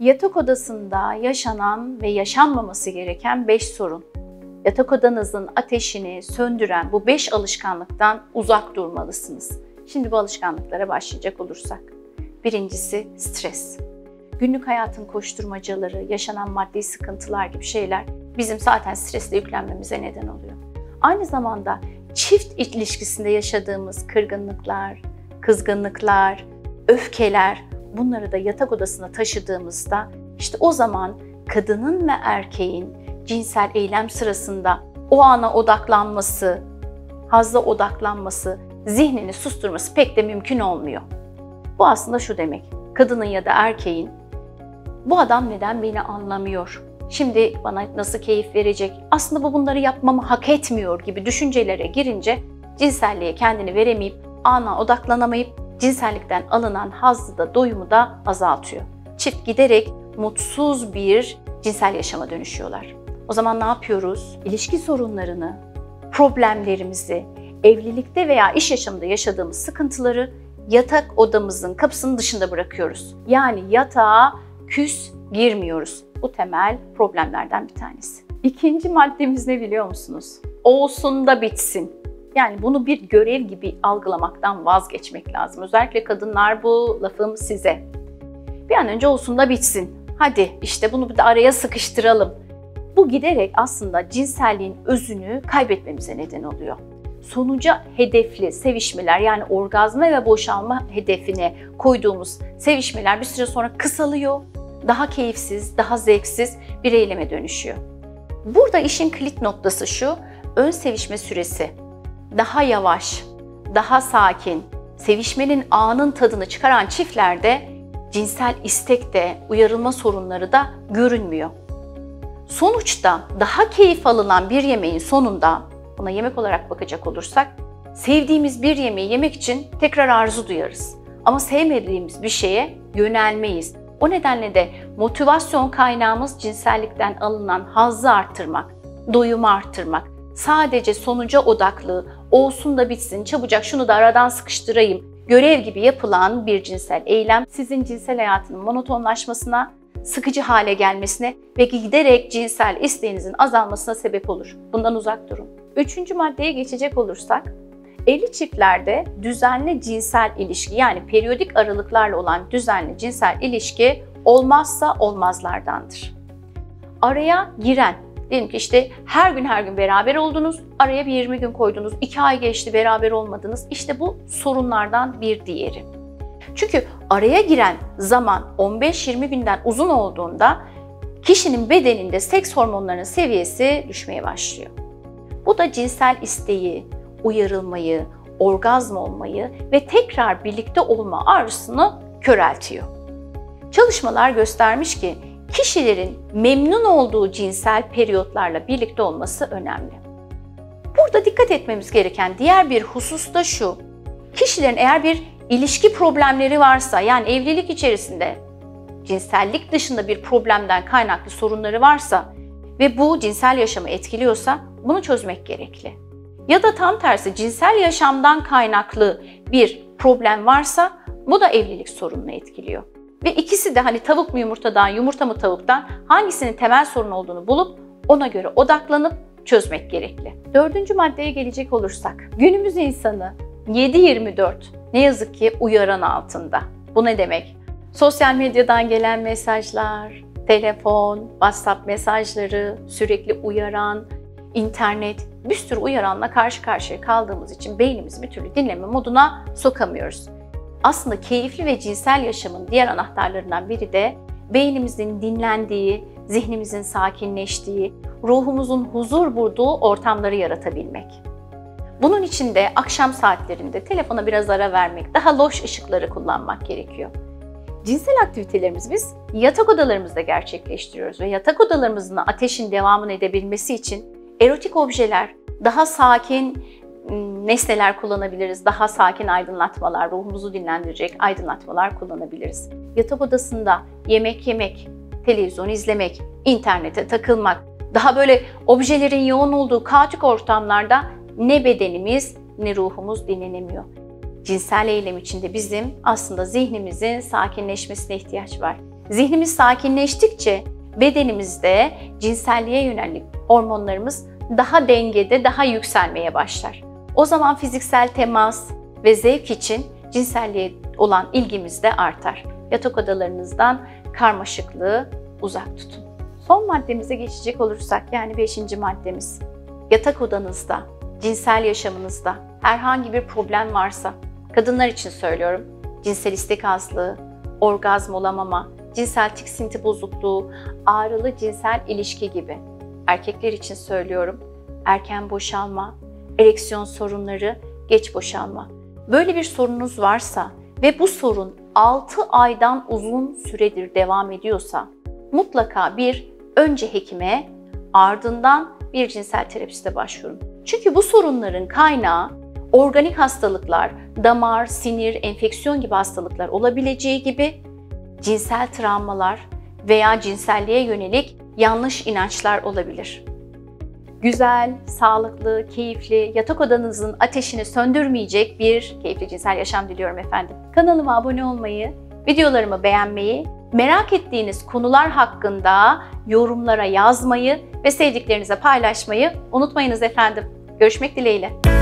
Yatak odasında yaşanan ve yaşanmaması gereken 5 sorun. Yatak odanızın ateşini söndüren bu 5 alışkanlıktan uzak durmalısınız. Şimdi bu alışkanlıklara başlayacak olursak. Birincisi stres. Günlük hayatın koşturmacaları, yaşanan maddi sıkıntılar gibi şeyler bizim zaten stresle yüklenmemize neden oluyor. Aynı zamanda çift ilişkisinde yaşadığımız kırgınlıklar, kızgınlıklar, öfkeler, bunları da yatak odasına taşıdığımızda işte o zaman kadının ve erkeğin cinsel eylem sırasında o ana odaklanması, hazza odaklanması, zihnini susturması pek de mümkün olmuyor. Bu aslında şu demek, kadının ya da erkeğin bu adam neden beni anlamıyor, şimdi bana nasıl keyif verecek, aslında bu bunları yapmamı hak etmiyor gibi düşüncelere girince cinselliğe kendini veremeyip, ana odaklanamayıp cinsellikten alınan hazzı da doyumu da azaltıyor. Çift giderek mutsuz bir cinsel yaşama dönüşüyorlar. O zaman ne yapıyoruz? İlişki sorunlarını, problemlerimizi, evlilikte veya iş yaşamında yaşadığımız sıkıntıları yatak odamızın kapısının dışında bırakıyoruz. Yani yatağa küs girmiyoruz. Bu temel problemlerden bir tanesi. İkinci maddemiz ne biliyor musunuz? Olsun da bitsin. Yani bunu bir görev gibi algılamaktan vazgeçmek lazım. Özellikle kadınlar, bu lafım size. Bir an önce olsun da bitsin. Hadi işte bunu bir de araya sıkıştıralım. Bu giderek aslında cinselliğin özünü kaybetmemize neden oluyor. Sonuca hedefli sevişmeler, yani orgazma ve boşalma hedefine koyduğumuz sevişmeler bir süre sonra kısalıyor. Daha keyifsiz, daha zevksiz bir eyleme dönüşüyor. Burada işin kilit noktası şu: ön sevişme süresi daha yavaş, daha sakin, sevişmenin anın tadını çıkaran çiftlerde cinsel istekte, uyarılma sorunları da görünmüyor. Sonuçta daha keyif alınan bir yemeğin sonunda, buna yemek olarak bakacak olursak, sevdiğimiz bir yemeği yemek için tekrar arzu duyarız. Ama sevmediğimiz bir şeye yönelmeyiz. O nedenle de motivasyon kaynağımız cinsellikten alınan hazzı arttırmak, doyumu arttırmak. Sadece sonuca odaklı, olsun da bitsin, çabucak şunu da aradan sıkıştırayım, görev gibi yapılan bir cinsel eylem sizin cinsel hayatının monotonlaşmasına, sıkıcı hale gelmesine ve giderek cinsel isteğinizin azalmasına sebep olur. Bundan uzak durun. Üçüncü maddeye geçecek olursak, evli çiftlerde düzenli cinsel ilişki, yani periyodik aralıklarla olan düzenli cinsel ilişki olmazsa olmazlardandır. Araya giren, diyelim ki işte her gün beraber oldunuz, araya bir 20 gün koydunuz, 2 ay geçti beraber olmadınız, işte bu sorunlardan bir diğeri. Çünkü araya giren zaman 15-20 günden uzun olduğunda kişinin bedeninde seks hormonlarının seviyesi düşmeye başlıyor. Bu da cinsel isteği, uyarılmayı, orgazm olmayı ve tekrar birlikte olma arzusunu köreltiyor. Çalışmalar göstermiş ki kişilerin memnun olduğu cinsel periyotlarla birlikte olması önemli. Burada dikkat etmemiz gereken diğer bir husus da şu: kişilerin eğer bir ilişki problemleri varsa, yani evlilik içerisinde cinsellik dışında bir problemden kaynaklı sorunları varsa ve bu cinsel yaşamı etkiliyorsa bunu çözmek gerekli. Ya da tam tersi, cinsel yaşamdan kaynaklı bir problem varsa bu da evlilik sorununu etkiliyor. Ve ikisi de hani tavuk mu yumurtadan, yumurta mı tavuktan, hangisinin temel sorun olduğunu bulup ona göre odaklanıp çözmek gerekli. Dördüncü maddeye gelecek olursak, günümüz insanı 7/24 ne yazık ki uyaran altında. Bu ne demek? Sosyal medyadan gelen mesajlar, telefon, WhatsApp mesajları, sürekli uyaran, internet, bir sürü uyaranla karşı karşıya kaldığımız için beynimizi bir türlü dinleme moduna sokamıyoruz. Aslında keyifli ve cinsel yaşamın diğer anahtarlarından biri de beynimizin dinlendiği, zihnimizin sakinleştiği, ruhumuzun huzur bulduğu ortamları yaratabilmek. Bunun için de akşam saatlerinde telefona biraz ara vermek, daha loş ışıkları kullanmak gerekiyor. Cinsel aktivitelerimizi biz yatak odalarımızda gerçekleştiriyoruz ve yatak odalarımızın ateşin devamını edebilmesi için erotik objeler, daha sakin nesneler kullanabiliriz, daha sakin aydınlatmalar, ruhumuzu dinlendirecek aydınlatmalar kullanabiliriz. Yatak odasında yemek yemek, televizyon izlemek, internete takılmak, daha böyle objelerin yoğun olduğu kaotik ortamlarda ne bedenimiz ne ruhumuz dinlenemiyor. Cinsel eylem içinde bizim aslında zihnimizin sakinleşmesine ihtiyaç var. Zihnimiz sakinleştikçe bedenimizde cinselliğe yönelik hormonlarımız daha dengede, daha yükselmeye başlar. O zaman fiziksel temas ve zevk için cinselliğe olan ilgimiz de artar. Yatak odalarınızdan karmaşıklığı uzak tutun. Son maddemize geçecek olursak, yani 5. maddemiz. Yatak odanızda, cinsel yaşamınızda herhangi bir problem varsa, kadınlar için söylüyorum, cinsel istek azlığı, orgazm olamama, cinsel tiksinti bozukluğu, ağrılı cinsel ilişki gibi. Erkekler için söylüyorum, erken boşalma, ereksiyon sorunları, geç boşalma. Böyle bir sorununuz varsa ve bu sorun 6 aydan uzun süredir devam ediyorsa, mutlaka önce hekime, ardından bir cinsel terapiste başvurun. Çünkü bu sorunların kaynağı organik hastalıklar, damar, sinir, enfeksiyon gibi hastalıklar olabileceği gibi cinsel travmalar veya cinselliğe yönelik yanlış inançlar olabilir. Güzel, sağlıklı, keyifli, yatak odanızın ateşini söndürmeyecek bir keyifli cinsel yaşam diliyorum efendim. Kanalıma abone olmayı, videolarımı beğenmeyi, merak ettiğiniz konular hakkında yorumlara yazmayı ve sevdiklerinize paylaşmayı unutmayınız efendim. Görüşmek dileğiyle.